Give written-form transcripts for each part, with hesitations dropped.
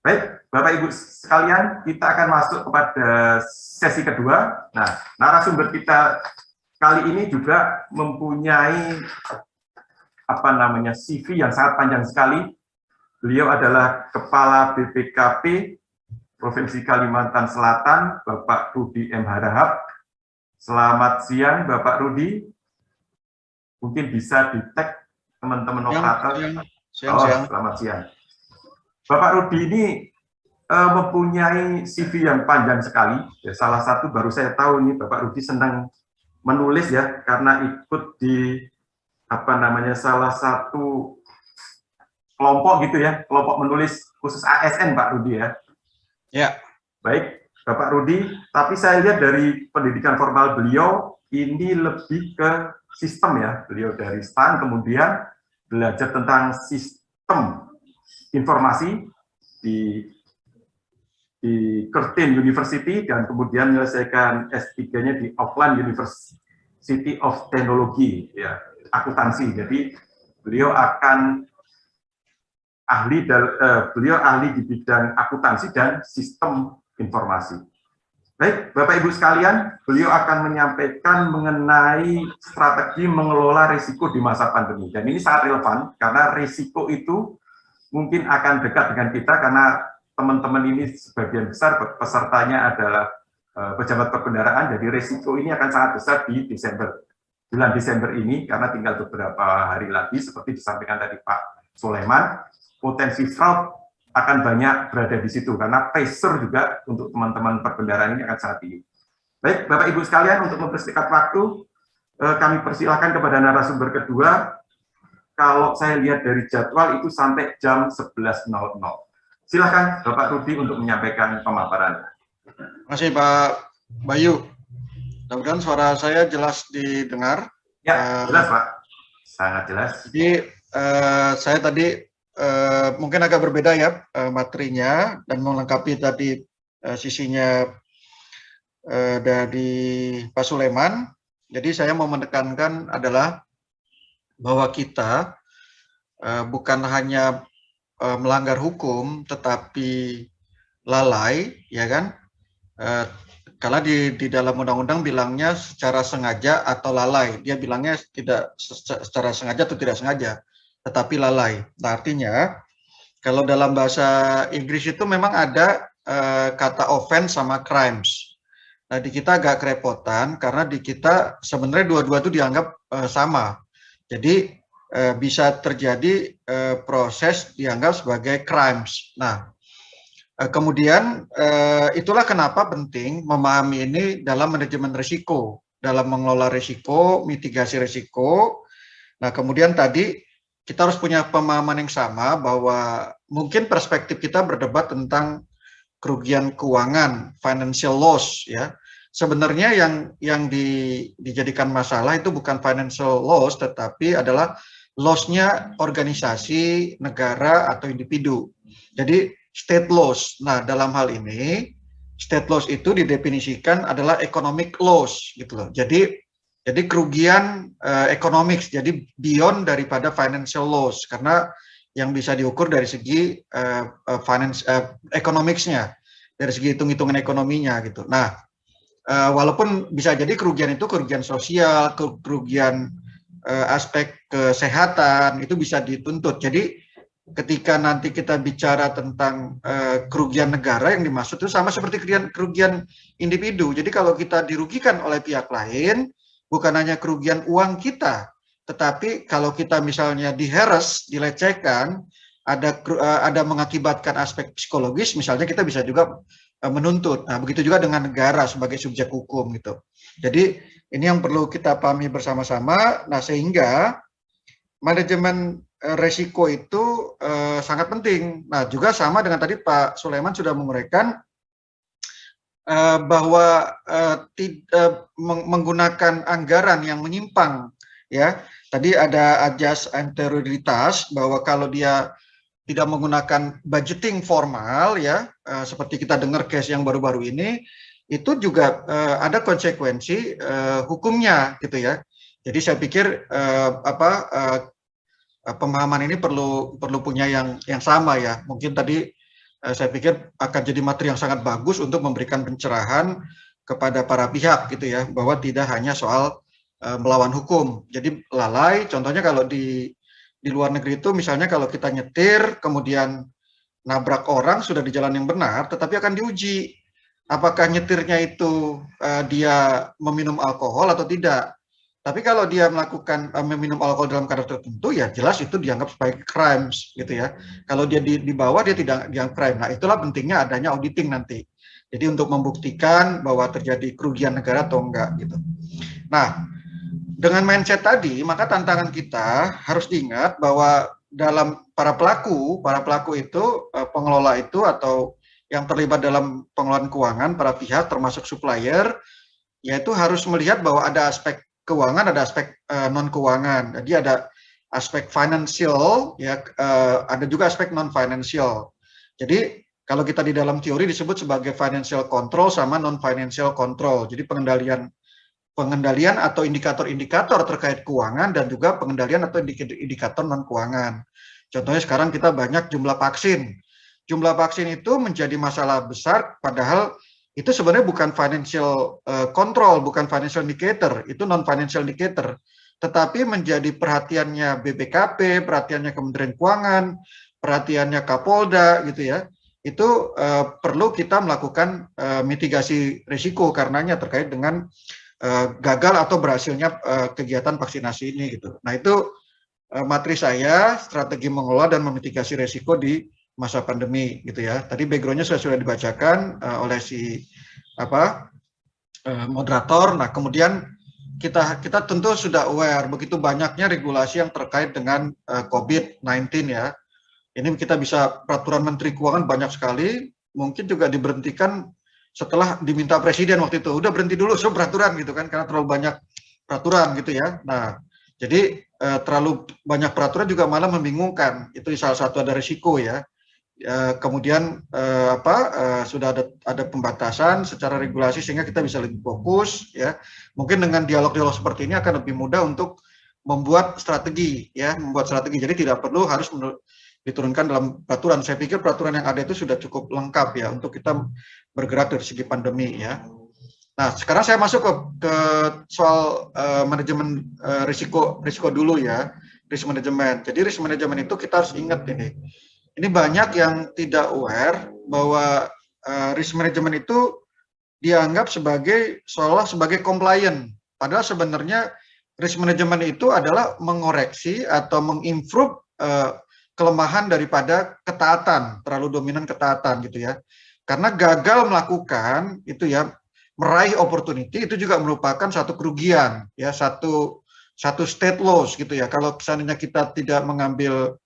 Baik, Bapak Ibu sekalian, kita akan masuk kepada sesi kedua. Nah, narasumber kita kali ini juga mempunyai CV yang sangat panjang sekali. Beliau adalah Kepala BPKP Provinsi Kalimantan Selatan, Bapak Rudi M. Harahap. Selamat siang, Bapak Rudi. Mungkin bisa di-tag teman-teman operator. Siang. Selamat siang. Bapak Rudi ini mempunyai CV yang panjang sekali. Ya, salah satu baru saya tahu nih Bapak Rudi senang menulis ya, karena ikut di salah satu kelompok gitu ya, kelompok menulis khusus ASN Pak Rudi ya. Ya. Baik, Bapak Rudi, tapi saya lihat dari pendidikan formal beliau ini lebih ke sistem ya. Beliau dari STAN kemudian belajar tentang sistem informasi di Curtin University dan kemudian menyelesaikan S3-nya di Auckland University of Technology ya, akuntansi. Jadi beliau ahli di bidang akuntansi dan sistem informasi. Baik, Bapak Ibu sekalian, beliau akan menyampaikan mengenai strategi mengelola risiko di masa pandemi. Dan ini sangat relevan karena risiko itu mungkin akan dekat dengan kita karena teman-teman ini sebagian besar pesertanya adalah pejabat perbendaharaan, jadi risiko ini akan sangat besar di bulan Desember ini, karena tinggal beberapa hari lagi, seperti disampaikan tadi Pak Soleman, potensi fraud akan banyak berada di situ, karena pressure juga untuk teman-teman perbendaharaan ini akan sangat tinggi. Baik, Bapak Ibu sekalian, untuk mempersingkat waktu, kami persilahkan kepada narasumber kedua. Kalau saya lihat dari jadwal itu sampai jam 11.00. Silakan Bapak Rudi untuk menyampaikan pemaparannya. Terima kasih Pak Bayu. Mudah-mudahan suara saya jelas didengar. Ya, jelas Pak. Sangat jelas. Jadi saya tadi mungkin agak berbeda ya materinya dan melengkapi tadi sisinya dari Pak Sulaiman. Jadi saya mau menekankan adalah bahwa kita bukan hanya melanggar hukum, tetapi lalai, ya kan? Karena di dalam undang-undang bilangnya secara sengaja atau lalai. Dia bilangnya tidak secara sengaja atau tidak sengaja, tetapi lalai. Nah, artinya kalau dalam bahasa Inggris itu memang ada kata offense sama crimes. Nah, di kita agak kerepotan karena di kita sebenarnya dua-dua itu dianggap sama. Jadi bisa terjadi proses dianggap sebagai crimes. Nah, kemudian itulah kenapa penting memahami ini dalam manajemen risiko, dalam mengelola risiko, mitigasi risiko. Nah, kemudian tadi kita harus punya pemahaman yang sama bahwa mungkin perspektif kita berdebat tentang kerugian keuangan, financial loss ya. Sebenarnya yang dijadikan masalah itu bukan financial loss, tetapi adalah loss-nya organisasi, negara, atau individu. Jadi state loss. Nah, dalam hal ini state loss itu didefinisikan adalah economic loss gitu loh. Jadi kerugian economics, jadi beyond daripada financial loss, karena yang bisa diukur dari segi economics-nya, dari segi hitung-hitungan ekonominya gitu. Nah, walaupun bisa jadi kerugian itu kerugian sosial, kerugian aspek kesehatan itu bisa dituntut. Jadi ketika nanti kita bicara tentang kerugian negara, yang dimaksud itu sama seperti kerugian individu. Jadi kalau kita dirugikan oleh pihak lain, bukan hanya kerugian uang kita, tetapi kalau kita misalnya diheres, dilecehkan, ada mengakibatkan aspek psikologis, misalnya kita bisa juga menuntut. Nah, begitu juga dengan negara sebagai subjek hukum gitu. Jadi ini yang perlu kita pahami bersama-sama. Nah, sehingga manajemen resiko itu sangat penting. Nah, juga sama dengan tadi Pak Sulaiman sudah menguraikan bahwa menggunakan anggaran yang menyimpang, ya. Tadi ada ajas anterioritas bahwa kalau dia tidak menggunakan budgeting formal, ya, seperti kita dengar case yang baru-baru ini, itu juga ada konsekuensi hukumnya, gitu ya. Jadi saya pikir pemahaman ini perlu punya yang sama ya. Mungkin tadi saya pikir akan jadi materi yang sangat bagus untuk memberikan pencerahan kepada para pihak gitu ya, bahwa tidak hanya soal melawan hukum. Jadi lalai, contohnya kalau di luar negeri itu misalnya kalau kita nyetir kemudian nabrak orang sudah di jalan yang benar, tetapi akan diuji apakah nyetirnya itu dia meminum alkohol atau tidak. Tapi kalau dia melakukan meminum alkohol dalam kadar tertentu, ya jelas itu dianggap sebagai crimes gitu ya. Kalau dia di bawah, dia tidak dianggap crime. Nah, itulah pentingnya adanya auditing nanti. Jadi untuk membuktikan bahwa terjadi kerugian negara atau enggak gitu. Nah, dengan mindset tadi, maka tantangan kita harus diingat bahwa dalam para pelaku itu, pengelola itu atau yang terlibat dalam pengelolaan keuangan, para pihak termasuk supplier, yaitu harus melihat bahwa ada aspek keuangan, ada aspek non keuangan. Jadi ada aspek financial, ya, ada juga aspek non financial. Jadi kalau kita di dalam teori disebut sebagai financial control sama non financial control. Jadi pengendalian atau indikator-indikator terkait keuangan dan juga pengendalian atau indikator non keuangan. Contohnya sekarang kita banyak jumlah vaksin. Jumlah vaksin itu menjadi masalah besar, padahal itu sebenarnya bukan financial control, bukan financial indicator, itu non-financial indicator. Tetapi menjadi perhatiannya BPKP, perhatiannya Kementerian Keuangan, perhatiannya Kapolda gitu ya. Itu perlu kita melakukan mitigasi risiko karenanya terkait dengan gagal atau berhasilnya kegiatan vaksinasi ini gitu. Nah itu materi saya, strategi mengelola dan memitigasi risiko di masa pandemi gitu ya. Tadi backgroundnya sudah dibacakan oleh si moderator. Nah kemudian kita tentu sudah aware begitu banyaknya regulasi yang terkait dengan COVID-19 ya. Ini kita bisa peraturan Menteri Keuangan banyak sekali, mungkin juga diberhentikan setelah diminta Presiden waktu itu. Udah berhenti dulu so peraturan gitu kan, karena terlalu banyak peraturan gitu ya. Nah jadi terlalu banyak peraturan juga malah membingungkan. Itu salah satu ada risiko ya. Kemudian sudah ada pembatasan secara regulasi sehingga kita bisa lebih fokus ya. Mungkin dengan dialog-dialog seperti ini akan lebih mudah untuk membuat strategi ya, Jadi tidak perlu harus diturunkan dalam peraturan. Saya pikir peraturan yang ada itu sudah cukup lengkap ya untuk kita bergerak dari segi pandemi ya. Nah, sekarang saya masuk ke soal manajemen risiko dulu ya, risk management. Jadi risk management itu kita harus ingat ini banyak yang tidak aware bahwa risk management itu dianggap seolah sebagai compliant. Padahal sebenarnya risk management itu adalah mengoreksi atau mengimprove kelemahan daripada ketaatan, terlalu dominan ketaatan gitu ya. Karena gagal melakukan itu ya, meraih opportunity itu juga merupakan satu kerugian ya, satu state loss gitu ya. Kalau seandainya kita tidak mengambil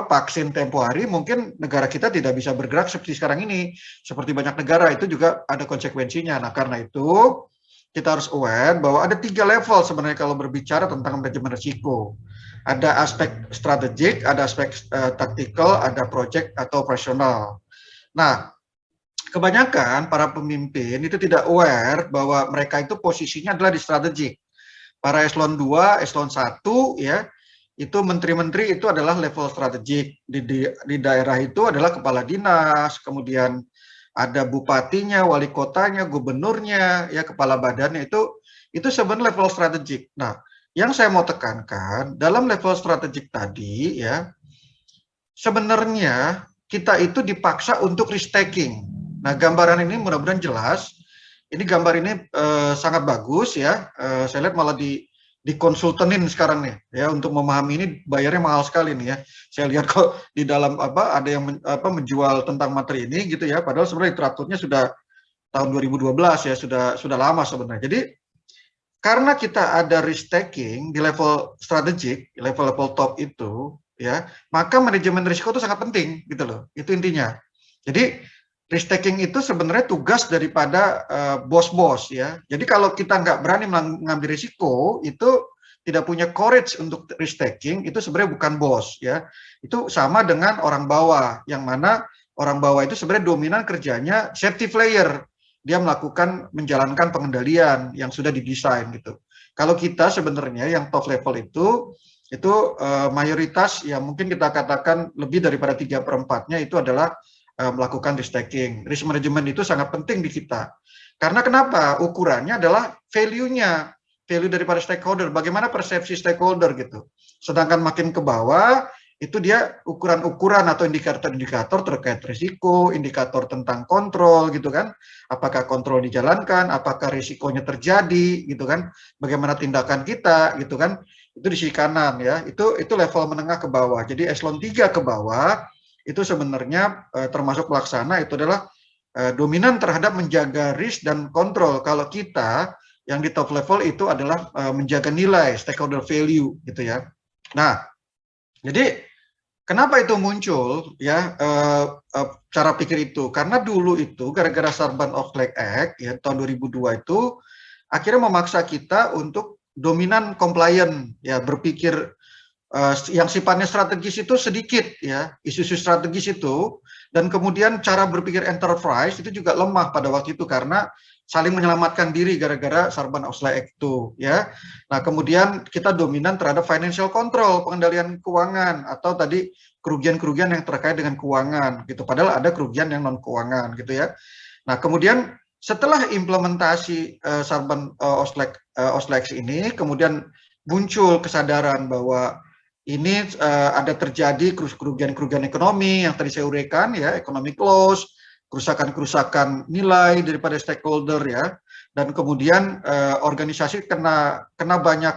vaksin tempo hari, mungkin negara kita tidak bisa bergerak seperti sekarang ini. Seperti banyak negara itu juga ada konsekuensinya. Nah, karena itu kita harus aware bahwa ada 3 level sebenarnya kalau berbicara tentang manajemen risiko. Ada aspek strategik, ada aspek taktikal, ada project atau operasional. Nah, kebanyakan para pemimpin itu tidak aware bahwa mereka itu posisinya adalah di strategik. Para eselon 2, eselon 1 ya, itu menteri-menteri itu adalah level strategik. Di daerah itu adalah kepala dinas, kemudian ada bupatinya, wali kotanya, gubernurnya, ya kepala badannya itu sebenarnya level strategik. Nah, yang saya mau tekankan dalam level strategik tadi ya, sebenarnya kita itu dipaksa untuk risk taking. Nah, gambaran ini mudah-mudahan jelas. Ini gambar ini sangat bagus ya. Saya lihat malah dikonsultanin sekarang nih ya, untuk memahami ini bayarnya mahal sekali nih ya. Saya lihat kok di dalam ada yang menjual tentang materi ini gitu ya, padahal sebenarnya literaturnya sudah tahun 2012 ya, sudah lama sebenarnya. Jadi karena kita ada risk taking di level strategik, level top itu ya, maka manajemen risiko itu sangat penting gitu loh. Itu intinya. Jadi risk taking itu sebenarnya tugas daripada bos-bos ya. Jadi kalau kita nggak berani mengambil risiko, itu tidak punya courage untuk risk taking, itu sebenarnya bukan bos ya. Itu sama dengan orang bawah, yang mana orang bawah itu sebenarnya dominan kerjanya safety player. Dia menjalankan pengendalian yang sudah didesain gitu. Kalau kita sebenarnya yang top level itu mayoritas ya mungkin kita katakan lebih daripada 3/4-nya itu adalah melakukan risk taking. Risk management itu sangat penting di kita. Karena kenapa? Ukurannya adalah value-nya, value daripada stakeholder, bagaimana persepsi stakeholder gitu. Sedangkan makin ke bawah, itu dia ukuran-ukuran atau indikator-indikator terkait risiko, indikator tentang kontrol gitu kan. Apakah kontrol dijalankan, apakah risikonya terjadi gitu kan. Bagaimana tindakan kita gitu kan. Itu di sisi kanan ya. Itu level menengah ke bawah. Jadi eselon 3 ke bawah itu sebenarnya termasuk pelaksana itu adalah dominan terhadap menjaga risk dan kontrol. Kalau kita yang di top level itu adalah menjaga nilai stakeholder value gitu ya. Nah, jadi kenapa itu muncul ya cara pikir itu? Karena dulu itu gara-gara Sarbanes-Oxley Act ya tahun 2002 itu akhirnya memaksa kita untuk dominan compliant ya, berpikir yang sifatnya strategis itu sedikit ya, isu-isu strategis itu, dan kemudian cara berpikir enterprise itu juga lemah pada waktu itu karena saling menyelamatkan diri gara-gara Sarbanes-Oxley Act itu ya. Nah, kemudian kita dominan terhadap financial control, pengendalian keuangan, atau tadi kerugian-kerugian yang terkait dengan keuangan gitu. Padahal ada kerugian yang non keuangan gitu ya. Nah, kemudian setelah implementasi Sarbanes-Oxley Act ini, kemudian muncul kesadaran bahwa ini ada terjadi kerugian-kerugian ekonomi yang tadi saya uraikan ya, economic loss, kerusakan-kerusakan nilai daripada stakeholder ya, dan kemudian organisasi kena banyak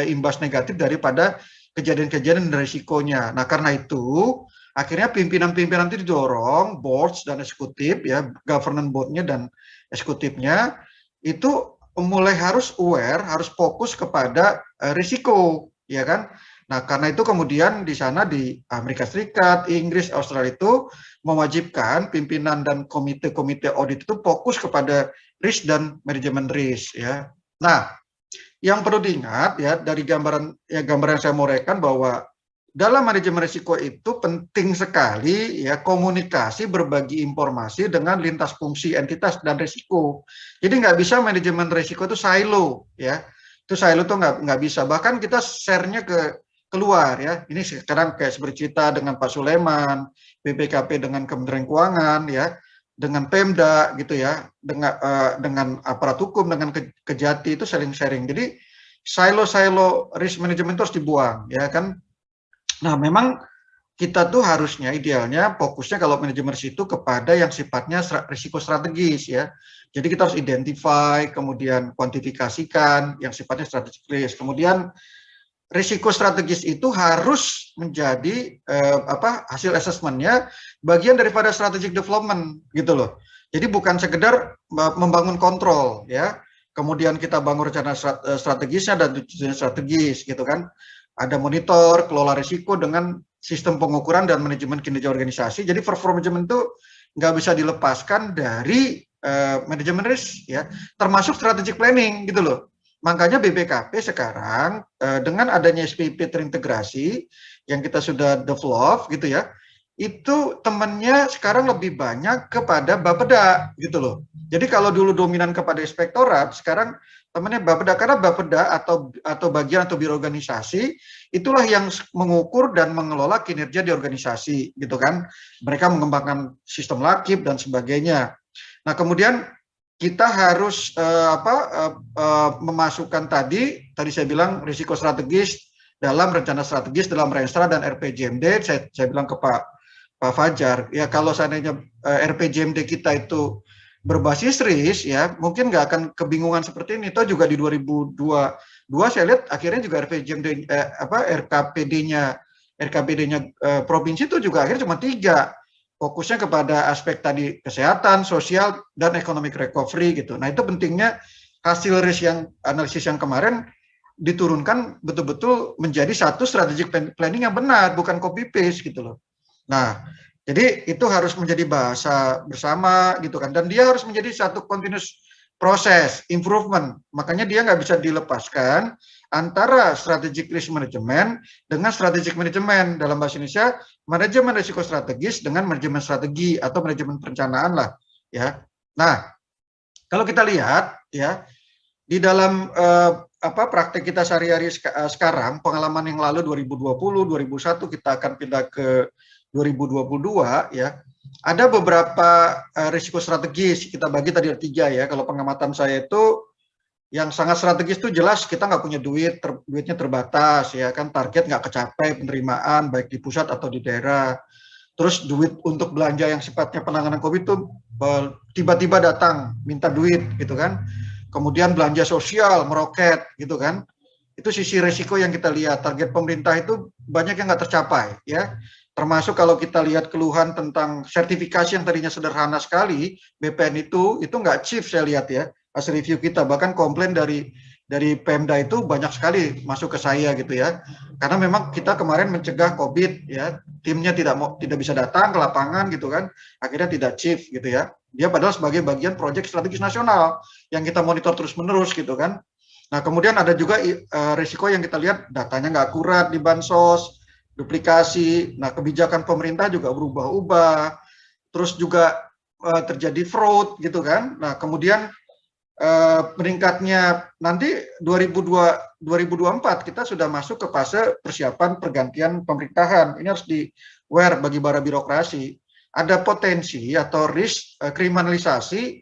imbas negatif daripada kejadian-kejadian dan risikonya. Nah, karena itu akhirnya pimpinan-pimpinan itu didorong, boards dan eksekutif ya, governance board-nya dan eksekutifnya itu mulai harus aware, harus fokus kepada risiko ya kan. Nah, karena itu kemudian di sana di Amerika Serikat, Inggris, Australia itu mewajibkan pimpinan dan komite-komite audit itu fokus kepada risk dan manajemen risk ya. Nah, yang perlu diingat ya dari gambaran yang saya uraikan bahwa dalam manajemen risiko itu penting sekali ya komunikasi, berbagi informasi dengan lintas fungsi entitas dan risiko. Jadi nggak bisa manajemen risiko itu silo ya. Itu silo tuh nggak bisa. Bahkan kita share-nya keluar ya. Ini sekarang kayak seperti cerita dengan Pak Sulaiman, BPKP dengan Kementerian Keuangan ya, dengan Pemda gitu ya, dengan aparat hukum, dengan Kejati itu sharing-sharing. Jadi silo-silo risk management itu harus dibuang ya kan. Nah, memang kita tuh harusnya idealnya fokusnya kalau manajemen risiko kepada yang sifatnya risiko strategis ya. Jadi kita harus identify, kemudian kuantifikasikan yang sifatnya strategic risk. Kemudian risiko strategis itu harus menjadi hasil assessment-nya bagian daripada strategic development gitu loh. Jadi bukan sekedar membangun kontrol ya. Kemudian kita bangun rencana strategisnya dan tujuan strategis gitu kan. Ada monitor, kelola risiko dengan sistem pengukuran dan manajemen kinerja organisasi. Jadi performance management itu nggak bisa dilepaskan dari manajemen risk ya, termasuk strategic planning gitu loh. Makanya BPKP sekarang dengan adanya SPIP terintegrasi yang kita sudah develop gitu ya, itu temannya sekarang lebih banyak kepada Bapeda gitu loh. Jadi kalau dulu dominan kepada inspektorat, sekarang temannya Bapeda, karena Bapeda atau bagian atau biro organisasi itulah yang mengukur dan mengelola kinerja di organisasi gitu kan. Mereka mengembangkan sistem lakib dan sebagainya. Nah, kemudian kita harus memasukkan tadi saya bilang risiko strategis dalam rencana strategis dalam Renstra dan RPJMD. Saya bilang ke Pak Fajar ya, kalau seandainya RPJMD kita itu berbasis risk ya, mungkin nggak akan kebingungan seperti ini. Toh juga di 2022 saya lihat akhirnya juga RPJMD RKPD-nya provinsi itu juga akhirnya cuma 3. Fokusnya kepada aspek tadi kesehatan, sosial, dan economic recovery gitu. Nah, itu pentingnya hasil risk yang analisis yang kemarin diturunkan betul-betul menjadi satu strategic planning yang benar, bukan copy paste gitu loh. Nah, jadi itu harus menjadi bahasa bersama gitu kan, dan dia harus menjadi satu continuous proses improvement. Makanya dia nggak bisa dilepaskan antara strategic risk management dengan strategic management. Dalam bahasa Indonesia, manajemen risiko strategis dengan manajemen strategi atau manajemen perencanaan lah ya. Nah, kalau kita lihat ya di dalam praktek kita sehari-hari sekarang, pengalaman yang lalu 2020, 2001 kita akan pindah ke 2022 ya. ada beberapa risiko strategis, kita bagi tadi ada 3 ya. Kalau pengamatan saya itu yang sangat strategis itu jelas kita nggak punya duit, duitnya terbatas ya kan, target nggak kecapai penerimaan baik di pusat atau di daerah. Terus duit untuk belanja yang sifatnya penanganan COVID itu tiba-tiba datang minta duit gitu kan. Kemudian belanja sosial meroket gitu kan. Itu sisi resiko yang kita lihat, target pemerintah itu banyak yang nggak tercapai ya. Termasuk kalau kita lihat keluhan tentang sertifikasi yang tadinya sederhana sekali, BPN itu nggak achieve saya lihat ya, hasil review kita, bahkan komplain dari Pemda itu banyak sekali masuk ke saya gitu ya. Karena memang kita kemarin mencegah COVID ya, timnya tidak bisa datang ke lapangan gitu kan, akhirnya tidak achieve gitu ya. Dia padahal sebagai bagian proyek strategis nasional yang kita monitor terus-menerus gitu kan. Nah, kemudian ada juga risiko yang kita lihat datanya nggak akurat di bansos, duplikasi. Nah, kebijakan pemerintah juga berubah-ubah, terus juga terjadi fraud gitu kan. Nah, kemudian meningkatnya nanti 2024 kita sudah masuk ke fase persiapan pergantian pemerintahan. Ini harus di-aware bagi para birokrasi. Ada potensi atau risk kriminalisasi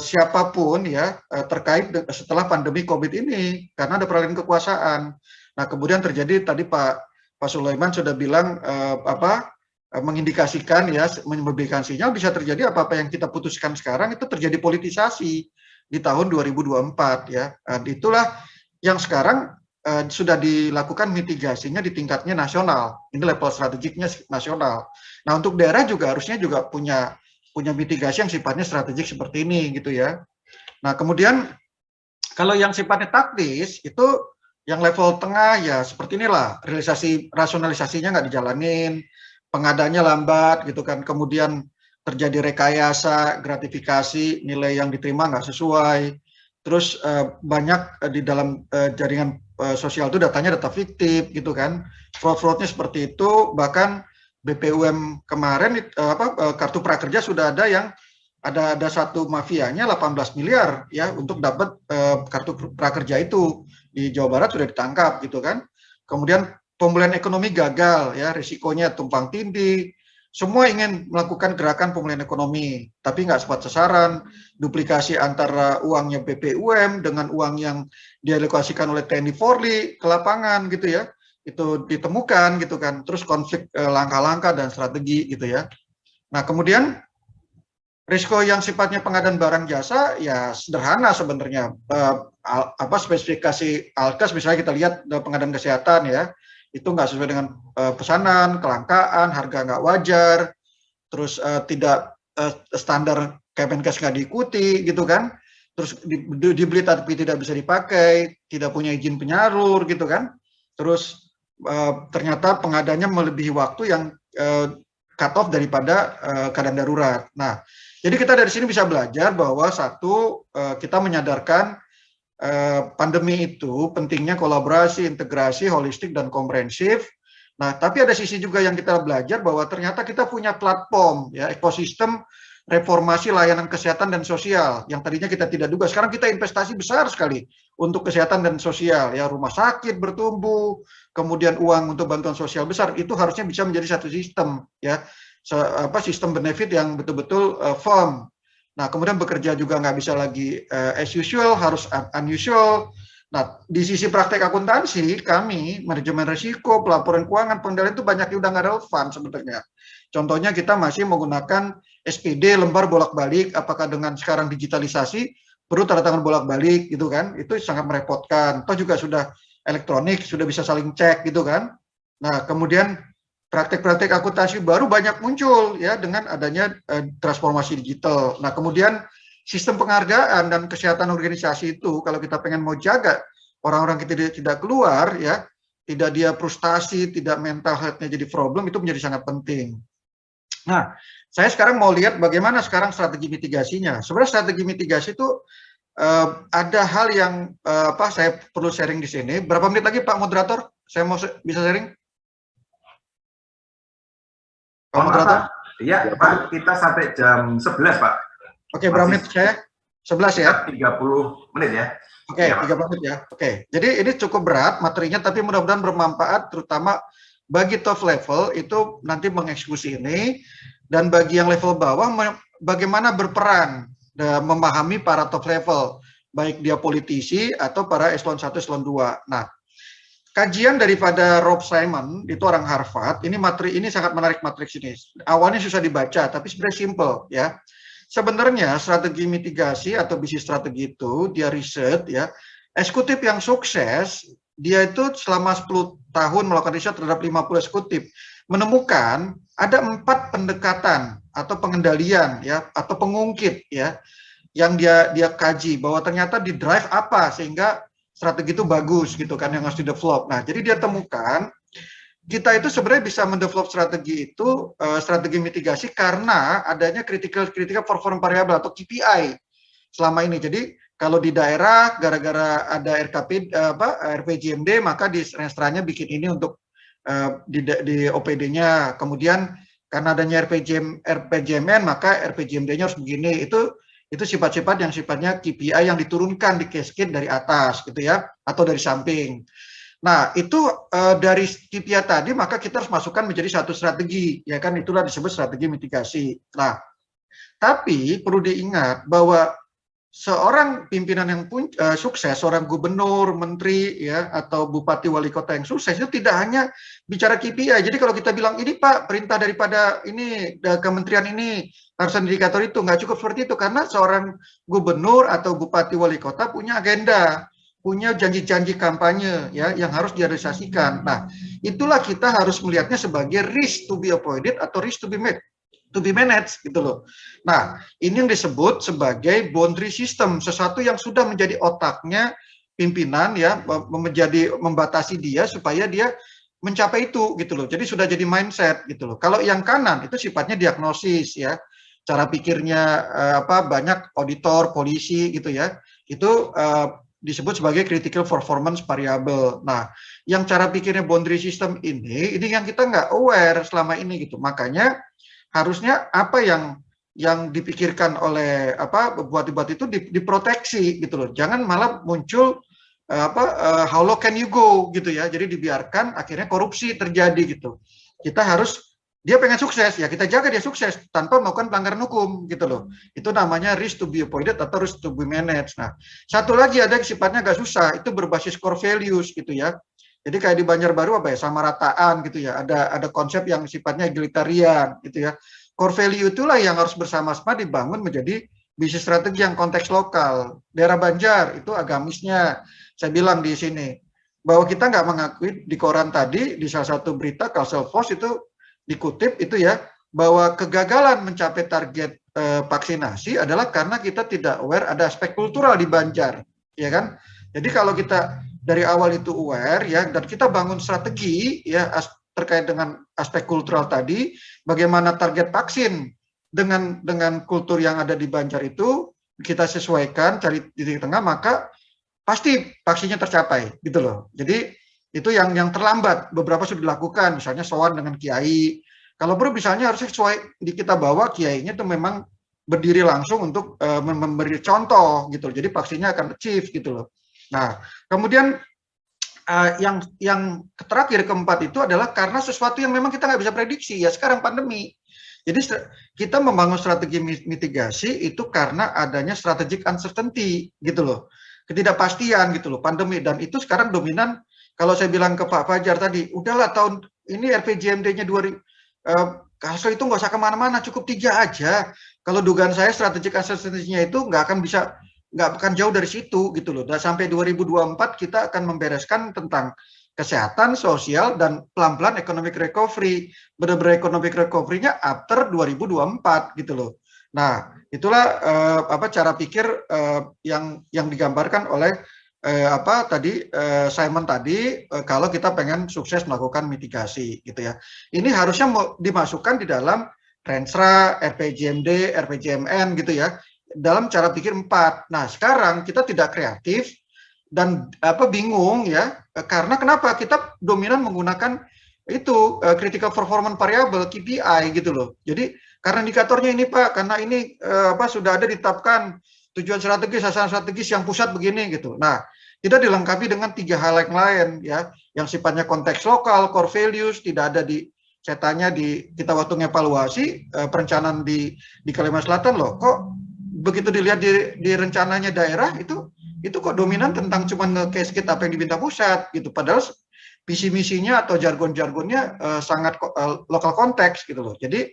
siapapun ya terkait setelah pandemi COVID ini karena ada peralihan kekuasaan. Nah, kemudian terjadi tadi Pak Sulaiman sudah bilang mengindikasikan ya, memberikan sinyal bisa terjadi apa-apa yang kita putuskan sekarang itu terjadi politisasi di tahun 2024 ya. Itulah yang sekarang sudah dilakukan mitigasinya di tingkatnya nasional. Ini level strategiknya nasional. Nah, untuk daerah juga harusnya juga punya mitigasi yang sifatnya strategik seperti ini gitu ya. Nah, kemudian kalau yang sifatnya taktis itu yang level tengah ya seperti inilah, rasionalisasinya nggak dijalanin, pengadanya lambat gitu kan, kemudian terjadi rekayasa, gratifikasi, nilai yang diterima nggak sesuai, terus banyak di dalam jaringan sosial itu datanya data fiktif gitu kan, fraud-fraudnya seperti itu, bahkan BPUM kemarin kartu prakerja sudah ada yang ada satu mafianya 18 miliar ya untuk dapat kartu prakerja itu di Jawa Barat sudah ditangkap gitu kan. Kemudian pemulihan ekonomi gagal ya, risikonya tumpang tindih. Semua ingin melakukan gerakan pemulihan ekonomi, tapi nggak tepat sasaran, duplikasi antara uangnya BPUM dengan uang yang dialokasikan oleh TNI Polri ke lapangan gitu ya, itu ditemukan gitu kan, terus konflik langkah-langkah dan strategi gitu ya. Nah, kemudian risiko yang sifatnya pengadaan barang jasa ya sederhana sebenarnya, spesifikasi Alkes misalnya kita lihat pengadaan kesehatan ya, itu nggak sesuai dengan pesanan, kelangkaan, harga nggak wajar, terus tidak standar Kemenkes nggak diikuti gitu kan, terus dibeli tapi tidak bisa dipakai, tidak punya izin penyalur gitu kan, terus ternyata pengadanya melebihi waktu yang cut off daripada keadaan darurat. Nah, jadi kita dari sini bisa belajar bahwa satu, kita menyadarkan pandemi itu pentingnya kolaborasi, integrasi, holistik, dan komprehensif. Nah, tapi ada sisi juga yang kita belajar bahwa ternyata kita punya platform, ya, ekosistem reformasi layanan kesehatan dan sosial yang tadinya kita tidak duga. Sekarang kita investasi besar sekali untuk kesehatan dan sosial, ya, rumah sakit bertumbuh, kemudian uang untuk bantuan sosial besar. Itu harusnya bisa menjadi satu sistem, ya, sistem benefit yang betul-betul firm. Nah, kemudian bekerja juga nggak bisa lagi as usual, harus unusual. Nah, di sisi praktek akuntansi, kami, manajemen risiko, pelaporan keuangan, pengendalian itu banyak yang udah nggak relevan sebenarnya. Contohnya kita masih menggunakan SPD lembar bolak-balik, apakah dengan sekarang digitalisasi, perlu tanda tangan bolak-balik gitu kan, itu sangat merepotkan. Toh juga sudah elektronik, sudah bisa saling cek gitu kan. Nah, kemudian praktek-praktek akuntansi baru banyak muncul ya dengan adanya transformasi digital. Nah, kemudian sistem penghargaan dan kesehatan organisasi itu kalau kita pengen mau jaga orang-orang kita tidak keluar ya, tidak dia frustasi, tidak mental health-nya jadi problem, itu menjadi sangat penting. Nah, saya sekarang mau lihat bagaimana sekarang strategi mitigasinya. Sebenarnya strategi mitigasi itu ada hal yang saya perlu sharing di sini. Berapa menit lagi Pak Moderator? Saya mau bisa sharing? Pak Moderator? Iya, Pak, kita sampai jam 11, Pak. Oke, berapa menit saya? 11 ya? 30 menit ya. Oke, 30 menit ya. Oke, jadi ini cukup berat materinya, tapi mudah-mudahan bermanfaat, terutama bagi top level itu nanti mengeksekusi ini, dan bagi yang level bawah bagaimana berperan memahami para top level, baik dia politisi atau para eselon 1, eselon 2. Nah, kajian daripada Rob Simon, itu orang Harvard, ini materi ini sangat menarik, matriks ini. Awalnya susah dibaca, tapi sebenarnya simple ya. Sebenarnya strategi mitigasi atau bisnis strategi itu dia riset ya, eksekutif yang sukses dia itu selama 10 tahun melakukan riset terhadap 50 eksekutif, menemukan ada 4 pendekatan atau pengendalian ya atau pengungkit ya yang dia kaji, bahwa ternyata di drive apa sehingga strategi itu bagus gitu kan, yang harus di develop. Nah, jadi dia temukan kita itu sebenarnya bisa mendevelop strategi itu, strategi mitigasi, karena adanya critical performance variable atau KPI selama ini. Jadi kalau di daerah gara-gara ada RPJMD, maka di restorannya bikin ini untuk di OPD-nya. Kemudian karena adanya RPJMN, maka RPJMD-nya harus begini. Itu sifat-sifat yang sifatnya KPI yang diturunkan di cascade dari atas gitu ya, atau dari samping. Nah, itu dari KPI tadi maka kita harus masukkan menjadi satu strategi, ya kan, itulah disebut strategi mitigasi. Nah, tapi perlu diingat bahwa seorang pimpinan yang sukses, seorang gubernur, menteri, ya, atau bupati, wali kota yang sukses itu tidak hanya bicara KPI. Jadi kalau kita bilang ini Pak perintah daripada ini kementerian ini harus indikator itu, nggak cukup seperti itu, karena seorang gubernur atau bupati, wali kota punya agenda, punya janji-janji kampanye ya yang harus direalisasikan. Nah, itulah kita harus melihatnya sebagai risk to be avoided atau risk to be managed gitu loh. Nah, ini yang disebut sebagai boundary system, sesuatu yang sudah menjadi otaknya pimpinan ya, membatasi dia supaya dia mencapai itu gitu loh. Jadi sudah jadi mindset gitu loh. Kalau yang kanan itu sifatnya diagnosis ya, cara pikirnya banyak auditor, polisi gitu ya, itu disebut sebagai critical performance variable. Nah, yang cara pikirnya boundary system ini yang kita nggak aware selama ini gitu. Makanya harusnya apa yang dipikirkan oleh bupati-bupati itu diproteksi gitu loh. Jangan malah muncul how low can you go gitu ya. Jadi dibiarkan akhirnya korupsi terjadi gitu. Kita harus, dia pengen sukses ya kita jaga dia sukses tanpa melakukan pelanggaran hukum gitu loh. Itu namanya risk to be avoided atau risk to be managed. Nah, satu lagi ada yang sifatnya agak susah, itu berbasis core values gitu ya. Jadi kayak di Banjarbaru samarataan gitu ya. Ada konsep yang sifatnya egalitarian gitu ya. Core value itulah yang harus bersama-sama dibangun menjadi bisnis strategi yang konteks lokal. Daerah Banjar itu agamisnya, saya bilang di sini bahwa kita nggak mengakui di koran tadi, di salah satu berita Kalsel Post itu dikutip itu ya, bahwa kegagalan mencapai target vaksinasi adalah karena kita tidak aware ada aspek kultural di Banjar, ya kan? Jadi kalau kita dari awal itu aware ya, dan kita bangun strategi ya terkait dengan aspek kultural tadi, bagaimana target vaksin dengan kultur yang ada di Banjar itu kita sesuaikan, cari titik tengah, maka pasti vaksinnya tercapai gitu loh. Jadi itu yang terlambat, beberapa sudah dilakukan, misalnya sowan dengan kiai. Kalau perlu misalnya harus sesuai di kita bawa kiainya itu memang berdiri langsung untuk memberi contoh gitu. Jadi vaksinnya akan achieve gitu loh. Nah, kemudian yang terakhir keempat itu adalah karena sesuatu yang memang kita nggak bisa prediksi ya, sekarang pandemi. Jadi kita membangun strategi mitigasi itu karena adanya strategic uncertainty gitu loh, ketidakpastian gitu loh, pandemi, dan itu sekarang dominan. Kalau saya bilang ke Pak Fajar tadi, udahlah tahun ini RPJMD-nya 2000, kalau itu nggak usah kemana-mana, cukup 3 aja. Kalau dugaan saya strategic uncertainty-nya itu nggak akan jauh dari situ gitu loh. Dan sampai 2024 kita akan membereskan tentang kesehatan, sosial, dan pelan-pelan economic recovery. Benar-benar economic recovery-nya after 2024 gitu loh. Nah, itulah cara pikir yang digambarkan oleh Simon tadi, kalau kita pengen sukses melakukan mitigasi gitu ya. Ini harusnya dimasukkan di dalam Renstra, RPJMD, RPJMN gitu ya, dalam cara pikir 4. Nah, sekarang kita tidak kreatif dan bingung ya, karena kenapa kita dominan menggunakan itu critical performance variable KPI gitu loh. Jadi karena indikatornya ini Pak, karena ini sudah ada ditetapkan tujuan strategis, sasaran strategis yang pusat begini gitu. Nah, tidak dilengkapi dengan 3 hal yang lain ya, yang sifatnya konteks lokal, core values, tidak ada di saya tanya kita waktu ngevaluasi perencanaan di Kalimantan Selatan loh, kok begitu dilihat di rencananya daerah itu kok dominan tentang cuma nge-cascade apa yang diminta pusat gitu, padahal visi misinya atau jargon-jargonnya sangat lokal konteks gitu loh. Jadi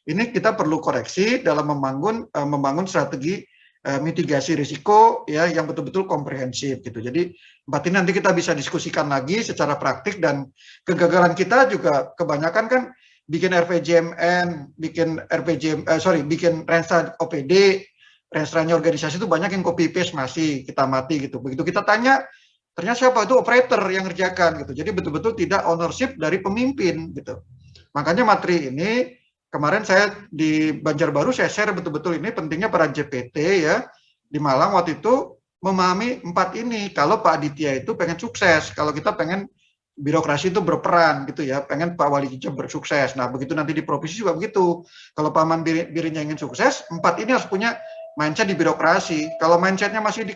ini kita perlu koreksi dalam membangun strategi mitigasi risiko ya yang betul-betul komprehensif gitu. Jadi ini nanti kita bisa diskusikan lagi secara praktik, dan kegagalan kita juga kebanyakan kan bikin RPJMN, bikin Renstra OPD, Renstranya organisasi itu banyak yang copy paste masih kita mati gitu. Begitu kita tanya, ternyata siapa itu operator yang ngerjakan gitu. Jadi betul-betul tidak ownership dari pemimpin gitu. Makanya materi ini kemarin saya di Banjarbaru saya share betul-betul ini pentingnya para JPT ya di Malang waktu itu memahami 4 ini. Kalau Pak Aditya itu pengen sukses, kalau kita pengen birokrasi itu berperan gitu ya, pengen Pak Wali Kicap bersukses. Nah begitu nanti di provinsi juga begitu. Kalau Pak Mandirinya ingin sukses, 4 ini harus punya mindset di birokrasi. Kalau mindsetnya masih di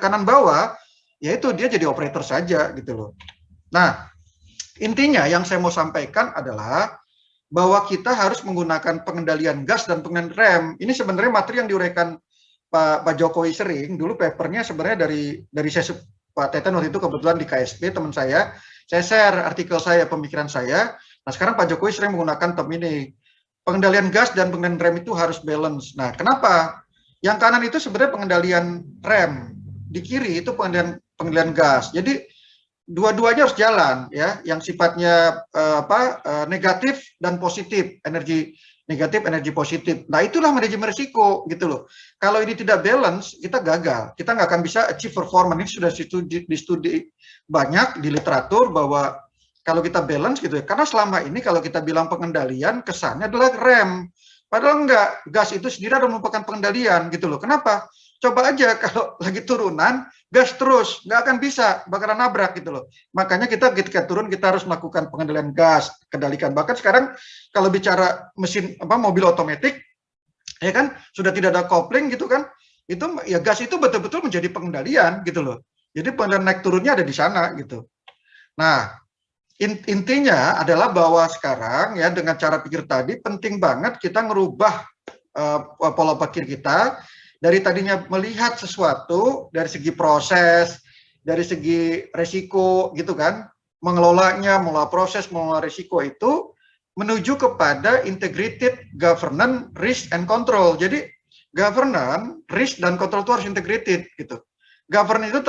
kanan bawah, ya itu dia jadi operator saja gitu loh. Nah intinya yang saya mau sampaikan adalah bahwa kita harus menggunakan pengendalian gas dan pengendalian rem. Ini sebenarnya materi yang diuraikan Pak Jokowi sering. Dulu papernya sebenarnya dari saya, Pak Teten waktu itu kebetulan di KSP teman saya share artikel saya, pemikiran saya. Nah sekarang Pak Jokowi sering menggunakan term ini. Pengendalian gas dan pengendalian rem itu harus balance. Nah kenapa? Yang kanan itu sebenarnya pengendalian rem, di kiri itu pengendalian gas. Jadi dua-duanya harus jalan ya, yang sifatnya negatif dan positif, energi negatif, energi positif. Nah itulah manajemen risiko gitu loh. Kalau ini tidak balance, kita gagal, kita nggak akan bisa achieve performance. Ini sudah di studi banyak di literatur bahwa kalau kita balance gitu ya, karena selama ini kalau kita bilang pengendalian kesannya adalah rem, padahal enggak, gas itu sendiri adalah merupakan pengendalian gitu loh. Kenapa? Coba aja kalau lagi turunan, gas terus, nggak akan bisa, bakalan nabrak gitu loh. Makanya kita ketika turun, kita harus melakukan pengendalian gas, kendalikan. Bahkan sekarang kalau bicara mesin mobil otomatis, ya kan, sudah tidak ada kopling gitu kan, itu ya gas itu betul-betul menjadi pengendalian gitu loh. Jadi pengendalian naik turunnya ada di sana gitu. Nah, intinya adalah bahwa sekarang ya dengan cara pikir tadi penting banget kita ngerubah pola pikir kita. Dari tadinya melihat sesuatu dari segi proses, dari segi resiko gitu kan, mengelolanya, mengelola proses, mengelola resiko itu menuju kepada integrated governance, risk and control. Jadi governance, risk dan control itu harus integrated gitu. Governance itu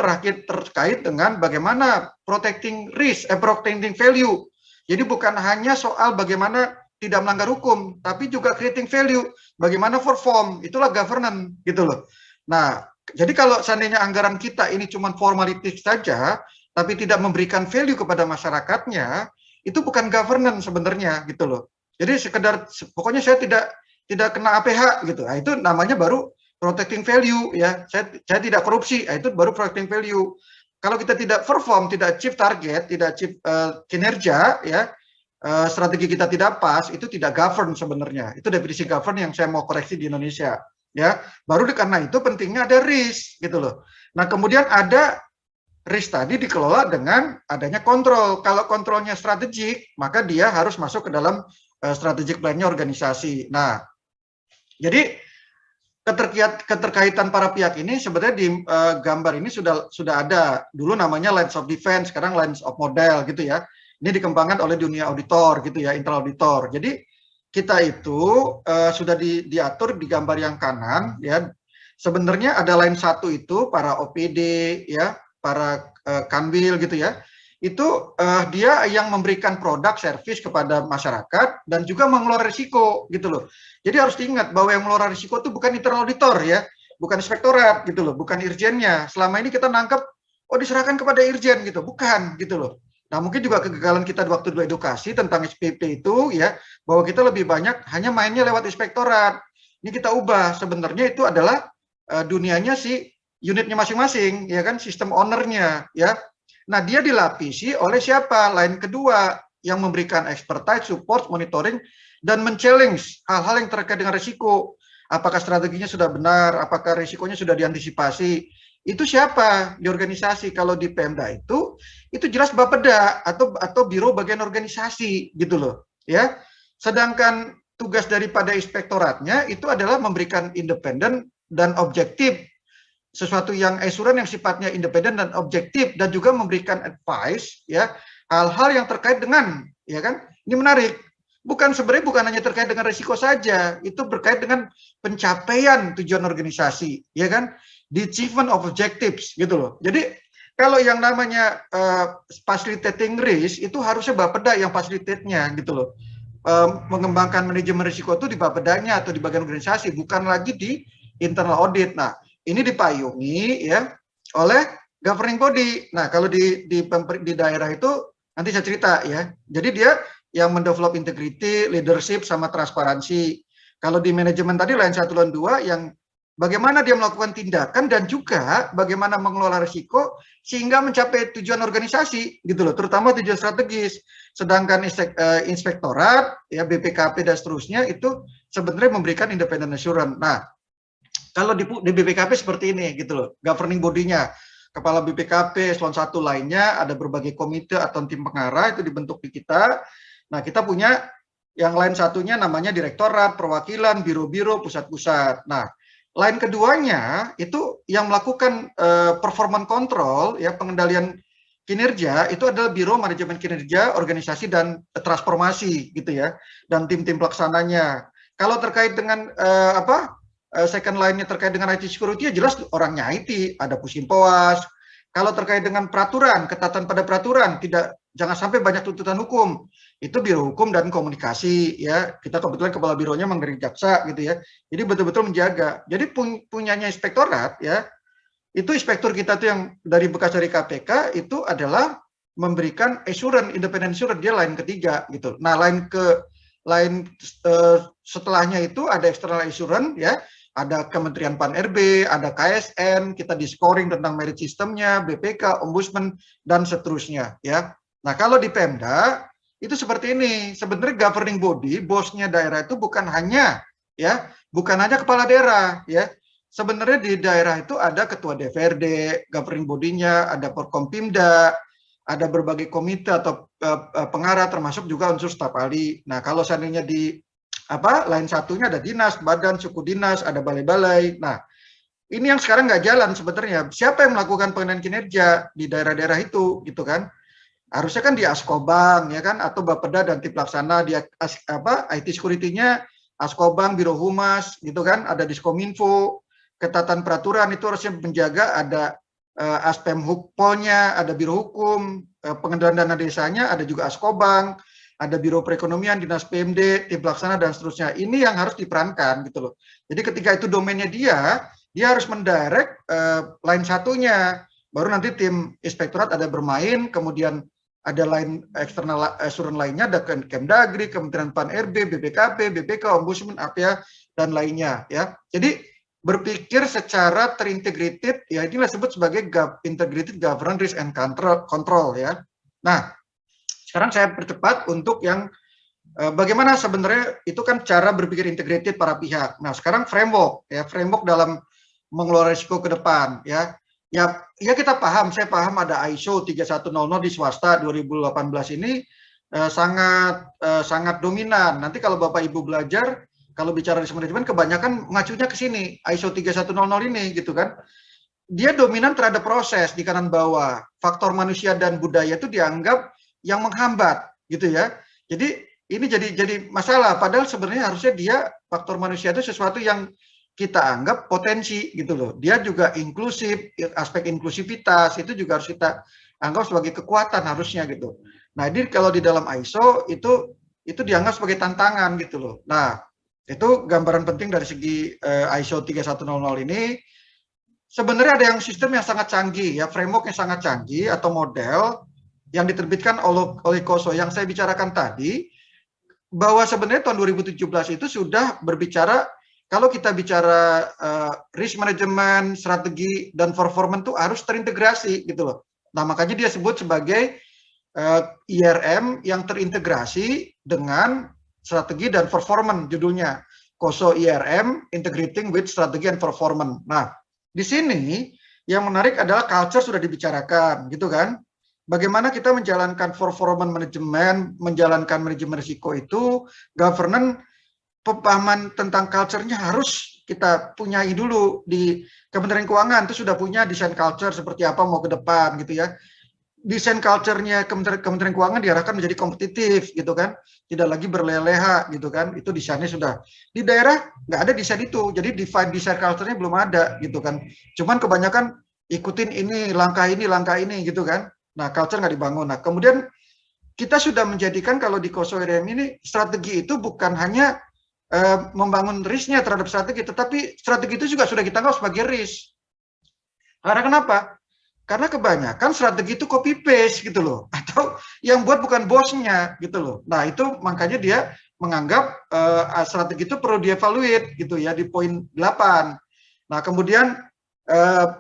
terkait dengan bagaimana protecting risk, protecting value. Jadi bukan hanya soal bagaimana tidak melanggar hukum, tapi juga creating value, bagaimana perform, itulah governance gitu loh. Nah, jadi kalau seandainya anggaran kita ini cuma formalitis saja, tapi tidak memberikan value kepada masyarakatnya, itu bukan governance sebenarnya gitu loh. Jadi sekedar, pokoknya saya tidak kena APH gitu, nah, itu namanya baru protecting value ya. Saya tidak korupsi, nah, itu baru protecting value. Kalau kita tidak perform, tidak achieve target, tidak achieve kinerja ya, strategi kita tidak pas, itu tidak govern sebenarnya. Itu definisi govern yang saya mau koreksi di Indonesia. Ya, baru karena itu pentingnya ada risk gitu loh. Nah, kemudian ada risk tadi dikelola dengan adanya kontrol. Kalau kontrolnya strategik, maka dia harus masuk ke dalam strategic plan-nya organisasi. Nah, jadi keterkaitan para pihak ini sebenarnya di gambar ini sudah ada. Dulu namanya lines of defense, sekarang lines of model gitu ya. Ini dikembangkan oleh dunia auditor gitu ya, internal auditor. Jadi kita itu sudah diatur di gambar yang kanan ya. Sebenarnya ada line 1 itu para OPD ya, para kanwil gitu ya. Itu dia yang memberikan produk service kepada masyarakat dan juga mengelola risiko gitu loh. Jadi harus diingat bahwa yang mengelola risiko itu bukan internal auditor ya, bukan inspektorat gitu loh, bukan irjennya. Selama ini kita nangkep diserahkan kepada irjen gitu, bukan gitu loh. Nah, mungkin juga kegagalan kita waktu dulu edukasi tentang SPP itu ya, bahwa kita lebih banyak hanya mainnya lewat inspektorat. Ini kita ubah, sebenarnya itu adalah dunianya si unitnya masing-masing, ya kan, sistem ownernya ya. Nah, dia dilapisi oleh siapa? Line kedua yang memberikan expertise, support, monitoring, dan men-challenge hal-hal yang terkait dengan risiko. Apakah strateginya sudah benar? Apakah risikonya sudah diantisipasi? itu siapa di organisasi. Kalau di Pemda itu jelas Bapeda atau Biro Bagian Organisasi gitu loh, ya. Sedangkan tugas daripada inspektoratnya itu adalah memberikan independen dan objektif, sesuatu yang assuran yang sifatnya independen dan objektif, dan juga memberikan advice, ya, hal-hal yang terkait dengan, ya kan, ini menarik. Sebenarnya bukan hanya terkait dengan risiko saja, itu berkait dengan pencapaian tujuan organisasi, ya kan, the achievement of objectives gitu loh. Jadi kalau yang namanya facilitating risk itu harusnya Bapeda yang facilitate-nya gitu loh. Mengembangkan manajemen risiko itu di Bapedanya atau di bagian organisasi, bukan lagi di internal audit. Nah, ini dipayungi ya oleh governing body. Nah, kalau di daerah itu nanti saya cerita ya. Jadi dia yang mendevelop integrity, leadership, sama transparansi. Kalau di manajemen tadi line 1, line 2 yang bagaimana dia melakukan tindakan dan juga bagaimana mengelola risiko sehingga mencapai tujuan organisasi gitu loh, terutama tujuan strategis. Sedangkan inspektorat, ya BPKP dan seterusnya itu sebenarnya memberikan independent assurance. Nah, kalau di BPKP seperti ini gitu loh, governing body-nya. Kepala BPKP, eselon 1 lainnya, ada berbagai komite atau tim pengarah itu dibentuk di kita. Nah, kita punya yang lain satunya namanya direktorat, perwakilan, biro-biro, pusat-pusat. Nah, lain keduanya itu yang melakukan performance control, ya, pengendalian kinerja itu adalah Biro Manajemen Kinerja, Organisasi dan Transformasi gitu ya, dan tim-tim pelaksananya. Kalau terkait dengan second line-nya terkait dengan IT security, ya jelas orangnya IT, ada Pusimpoas. Kalau terkait dengan peraturan, ketatan pada peraturan, jangan sampai banyak tuntutan hukum, itu Biro Hukum dan Komunikasi ya. Kita kebetulan kepala bironya Manggaring Jaksa gitu ya. Jadi betul-betul menjaga. Jadi punyanya inspektorat ya, itu inspektur kita tuh yang dari bekas dari KPK itu adalah memberikan assurance, independent assurance, dia line ketiga gitu. Nah, setelahnya itu ada external assurance ya. Ada Kementerian Pan-RB, ada KSN, kita di scoring tentang merit sistemnya, BPK, Ombudsman, dan seterusnya. Ya. Nah, kalau di Pemda, itu seperti ini. Sebenarnya governing body, bosnya daerah itu bukan hanya kepala daerah. Ya. Sebenarnya di daerah itu ada ketua DPRD, governing body-nya, ada Porkompimda, ada berbagai komite atau pengarah, termasuk juga unsur staf ahli. Nah, kalau seandainya di lain satunya ada dinas, badan, suku dinas, ada balai-balai. Nah, ini yang sekarang nggak jalan sebenarnya. Siapa yang melakukan pengendalian kinerja di daerah-daerah itu, gitu kan? Harusnya kan di Askobang, ya kan? Atau Bapeda dan tim pelaksana di IT security-nya Askobang, Biro Humas, gitu kan? Ada Diskominfo, ketatan peraturan itu harusnya menjaga ada Aspem Hukpolnya, ada Biro Hukum, pengendalian dana desanya, ada juga Askobang, ada Biro Perekonomian, Dinas PMD, tim pelaksana, dan seterusnya. Ini yang harus diperankan gitu loh. Jadi ketika itu domainnya dia harus mendirect line satunya. Baru nanti tim inspektorat ada bermain, kemudian ada line eksternal assurance lainnya, ada Kemdagri, Kementerian Pan-RB, BPKP, BPK, Ombudsman, APA, dan lainnya. Ya. Jadi berpikir secara terintegrated, ya inilah disebut sebagai integrated governance risk and control ya. Nah, sekarang saya percepat untuk yang bagaimana sebenarnya itu kan cara berpikir integrated para pihak. Nah, sekarang framework dalam mengelola risiko ke depan ya. Ya kita paham, saya paham ada ISO 3100 di swasta 2018 ini sangat dominan. Nanti kalau Bapak Ibu belajar, kalau bicara risk management kebanyakan mengacunya ke sini, ISO 3100 ini gitu kan. Dia dominan terhadap proses di kanan bawah. Faktor manusia dan budaya itu dianggap yang menghambat gitu ya. Jadi ini jadi masalah, padahal sebenarnya harusnya dia faktor manusia itu sesuatu yang kita anggap potensi gitu loh. Dia juga inklusif, aspek inklusivitas itu juga harus kita anggap sebagai kekuatan harusnya gitu. Nah, jadi kalau di dalam ISO itu dianggap sebagai tantangan gitu loh. Nah, itu gambaran penting dari segi ISO 3100 ini. Sebenarnya ada yang sistem yang sangat canggih ya, framework yang sangat canggih atau model yang diterbitkan oleh KOSO yang saya bicarakan tadi, bahwa sebenarnya tahun 2017 itu sudah berbicara kalau kita bicara risk management, strategi, dan performance itu harus terintegrasi gitu loh. Nah, makanya dia sebut sebagai IRM yang terintegrasi dengan strategi dan performance, judulnya KOSO IRM Integrating with Strategy and Performance. Nah, di sini yang menarik adalah culture sudah dibicarakan, gitu kan? Bagaimana kita menjalankan performance management, menjalankan manajemen risiko itu, governance, pemahaman tentang culture-nya harus kita punyai dulu di Kementerian Keuangan itu sudah punya desain culture seperti apa mau ke depan gitu ya. Desain culture-nya Kementerian Keuangan diarahkan menjadi kompetitif gitu kan, tidak lagi berleha-leha gitu kan, itu desainnya sudah. Di daerah nggak ada desain itu, jadi define desain culture-nya belum ada gitu kan. Cuman kebanyakan ikutin ini langkah ini gitu kan. Nah culture nggak dibangun. Nah kemudian kita sudah menjadikan kalau di KOSO-IDM ini strategi itu bukan hanya membangun risknya terhadap strategi, tetapi strategi itu juga sudah kita anggap sebagai risk. Karena kenapa? Karena kebanyakan strategi itu copy paste gitu loh, atau yang buat bukan bosnya gitu loh. Nah itu makanya dia menganggap strategi itu perlu dievaluate gitu ya di poin 8. Nah kemudian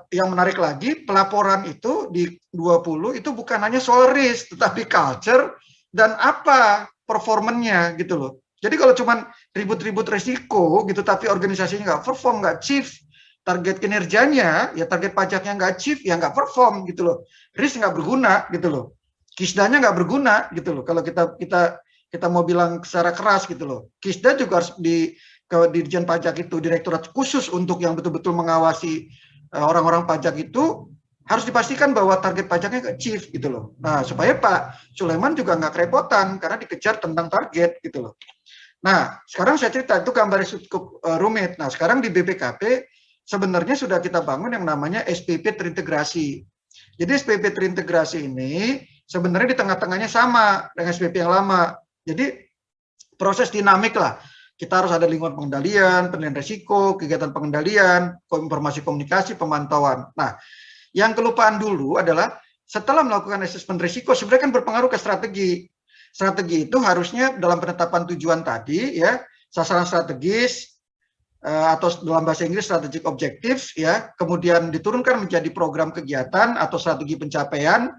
yang menarik lagi, pelaporan itu di 20 itu bukan hanya soal risk, tetapi culture dan apa performanya gitu loh. Jadi kalau cuman ribut-ribut resiko gitu, tapi organisasinya nggak perform, nggak achieve target kinerjanya, ya target pajaknya nggak achieve, ya nggak perform gitu loh. Risk nggak berguna gitu loh. Kisdanya nggak berguna gitu loh. Kalau kita mau bilang secara keras gitu loh. Kisda juga harus di Dirjen Pajak itu, direktorat khusus untuk yang betul-betul mengawasi orang-orang pajak itu harus dipastikan bahwa target pajaknya achieve gitu loh. Nah, supaya Pak Sulaiman juga nggak kerepotan karena dikejar tentang target gitu loh. Nah, sekarang saya cerita itu gambarnya cukup rumit. Nah, sekarang di BPKP sebenarnya sudah kita bangun yang namanya SPP terintegrasi. Jadi SPP terintegrasi ini sebenarnya di tengah-tengahnya sama dengan SPP yang lama. Jadi proses dinamik lah. Kita harus ada lingkungan pengendalian, penilaian risiko, kegiatan pengendalian, informasi komunikasi, pemantauan. Nah, yang kelupaan dulu adalah setelah melakukan asesmen risiko sebenarnya kan berpengaruh ke strategi. Strategi itu harusnya dalam penetapan tujuan tadi ya, sasaran strategis atau dalam bahasa Inggris strategic objectives ya, kemudian diturunkan menjadi program kegiatan atau strategi pencapaian.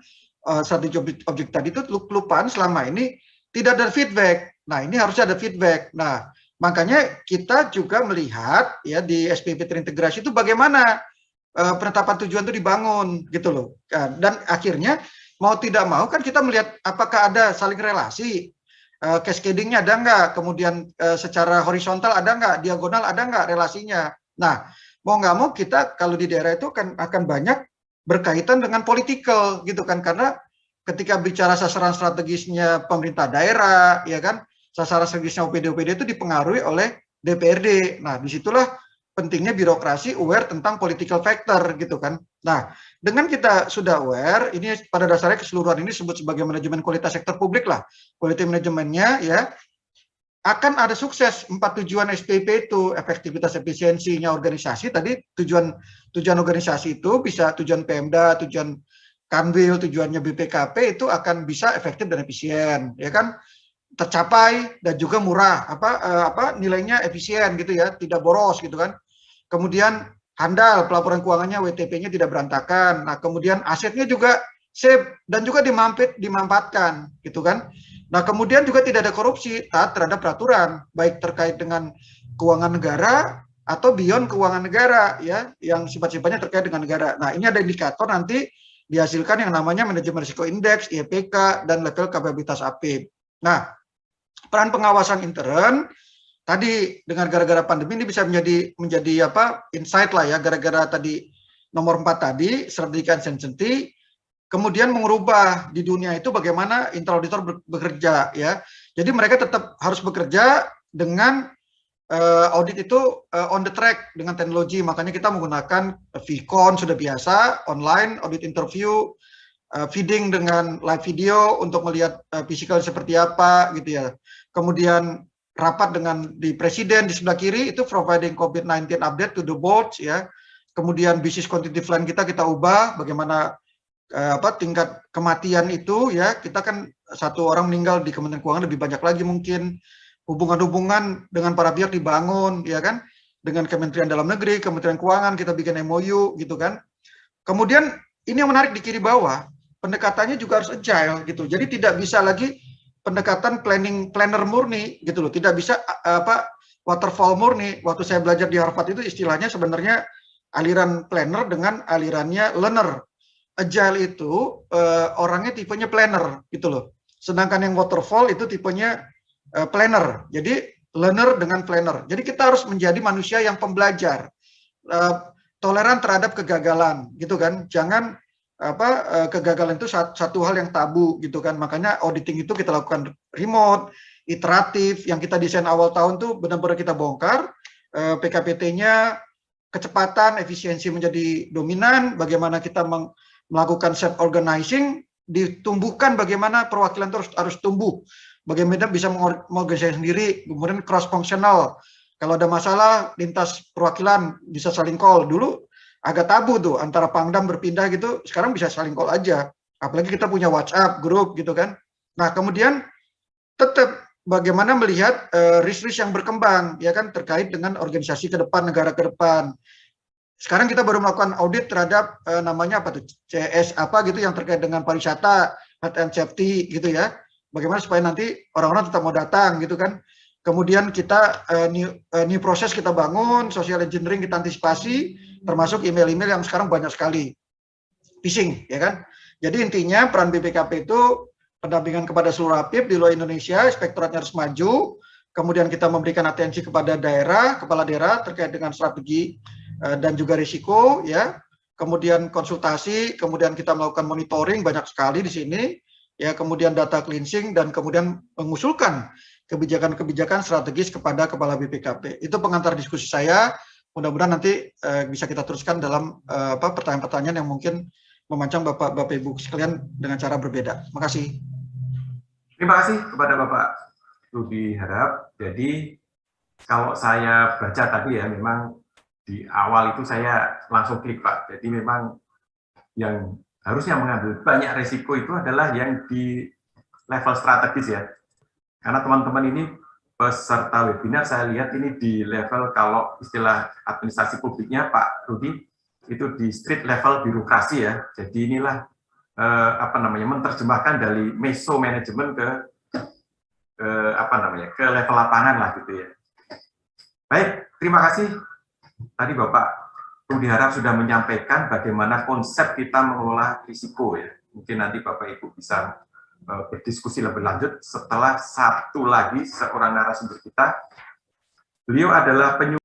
Strategi objek tadi itu kelupaan selama ini tidak ada feedback. Nah, ini harusnya ada feedback. Nah, makanya kita juga melihat ya di SPP terintegrasi itu bagaimana penetapan tujuan itu dibangun gitu loh. Dan akhirnya mau tidak mau kan kita melihat apakah ada saling relasi, cascading-nya ada nggak, kemudian secara horizontal ada nggak, diagonal ada nggak relasinya. Nah, mau nggak mau kita kalau di daerah itu akan banyak berkaitan dengan political gitu kan, karena ketika bicara sasaran strategisnya pemerintah daerah, ya kan, sasaran strategisnya OPD-OPD itu dipengaruhi oleh DPRD. Nah, disitulah pentingnya birokrasi aware tentang political factor gitu kan. Nah, dengan kita sudah aware, ini pada dasarnya keseluruhan ini disebut sebagai manajemen kualitas sektor publik lah. Quality manajemennya ya, akan ada sukses 4 tujuan SPP itu, efektivitas efisiensinya organisasi, tadi tujuan organisasi itu bisa tujuan Pemda, tujuan Kanwil, tujuannya BPKP itu akan bisa efektif dan efisien, ya kan, tercapai dan juga murah, nilainya efisien gitu ya, tidak boros gitu kan. Kemudian handal, pelaporan keuangannya WTP-nya tidak berantakan. Nah, kemudian asetnya juga safe dan juga dimanfaatkan gitu kan. Nah, kemudian juga tidak ada korupsi, taat terhadap peraturan, baik terkait dengan keuangan negara atau beyond keuangan negara ya, yang sifat-sifatnya terkait dengan negara. Nah, ini ada indikator nanti dihasilkan yang namanya manajemen risiko indeks, IPK, dan level kapabilitas APIP. Nah, peran pengawasan intern tadi dengan gara-gara pandemi ini bisa menjadi insight lah ya, gara-gara tadi nomor 4 tadi strategi uncertainty, kemudian mengubah di dunia itu bagaimana internal auditor bekerja ya. Jadi mereka tetap harus bekerja dengan audit itu on the track dengan teknologi, makanya kita menggunakan Vicon sudah biasa, online audit interview, feeding dengan live video untuk melihat physical seperti apa gitu ya. Kemudian rapat dengan di presiden di sebelah kiri itu providing COVID-19 update to the boards ya. Kemudian bisnis continuity plan kita ubah bagaimana tingkat kematian itu ya. Kita kan satu orang meninggal di Kementerian Keuangan lebih banyak lagi mungkin. Hubungan-hubungan dengan para pihak dibangun ya kan. Dengan Kementerian Dalam Negeri, Kementerian Keuangan kita bikin MOU gitu kan. Kemudian ini yang menarik di kiri bawah, pendekatannya juga harus agile gitu. Jadi tidak bisa lagi pendekatan planner murni gitu loh, tidak bisa waterfall murni. Waktu saya belajar di Harvard itu istilahnya sebenarnya aliran planner dengan alirannya learner. Agile itu orangnya tipenya planner gitu loh. Sedangkan yang waterfall itu tipenya planner. Jadi learner dengan planner. Jadi kita harus menjadi manusia yang pembelajar, toleran terhadap kegagalan gitu kan. Jangan kegagalan itu satu hal yang tabu gitu kan. Makanya auditing itu kita lakukan remote, iteratif. Yang kita desain awal tahun tuh benar-benar kita bongkar. PKPT-nya kecepatan, efisiensi menjadi dominan. Bagaimana kita melakukan self organizing, ditumbuhkan bagaimana perwakilan itu harus tumbuh, bagaimana bisa mengorganisasi sendiri, kemudian cross functional. Kalau ada masalah lintas perwakilan bisa saling call. Dulu agak tabu tuh antara Pangdam berpindah gitu, sekarang bisa saling call aja. Apalagi kita punya WhatsApp grup gitu kan. Nah, kemudian tetap bagaimana melihat risk-risk yang berkembang ya kan terkait dengan organisasi ke depan, negara ke depan. Sekarang kita baru melakukan audit terhadap namanya apa tuh CS apa gitu yang terkait dengan pariwisata, health and safety gitu ya. Bagaimana supaya nanti orang-orang tetap mau datang gitu kan. Kemudian kita new proses kita bangun, social engineering kita antisipasi, termasuk email-email yang sekarang banyak sekali phishing ya kan. Jadi intinya peran BPKP itu pendampingan kepada seluruh APIP di luar Indonesia, inspektoratnya harus maju. Kemudian kita memberikan atensi kepada daerah, kepala daerah terkait dengan strategi dan juga risiko ya. Kemudian konsultasi, kemudian kita melakukan monitoring banyak sekali di sini ya, kemudian data cleansing dan kemudian mengusulkan kebijakan-kebijakan strategis kepada kepala BPKP. Itu pengantar diskusi saya. Mudah-mudahan nanti bisa kita teruskan dalam pertanyaan-pertanyaan yang mungkin memancang Bapak Ibu sekalian dengan cara berbeda. Terima kasih. Terima kasih kepada Bapak Rudi Harap. Jadi kalau saya baca tadi ya, memang di awal itu saya langsung klik Pak. Jadi memang yang harusnya mengambil banyak resiko itu adalah yang di level strategis ya. Karena teman-teman ini peserta webinar saya lihat ini di level, kalau istilah administrasi publiknya Pak Rudi, itu di street level birokrasi ya. Jadi inilah menerjemahkan dari meso manajemen ke level lapangan lah gitu ya. Baik, terima kasih. Tadi Bapak Rudi Harap sudah menyampaikan bagaimana konsep kita mengelola risiko ya. Mungkin nanti Bapak Ibu bisa berdiskusi lebih lanjut setelah satu lagi seorang narasumber kita. Beliau adalah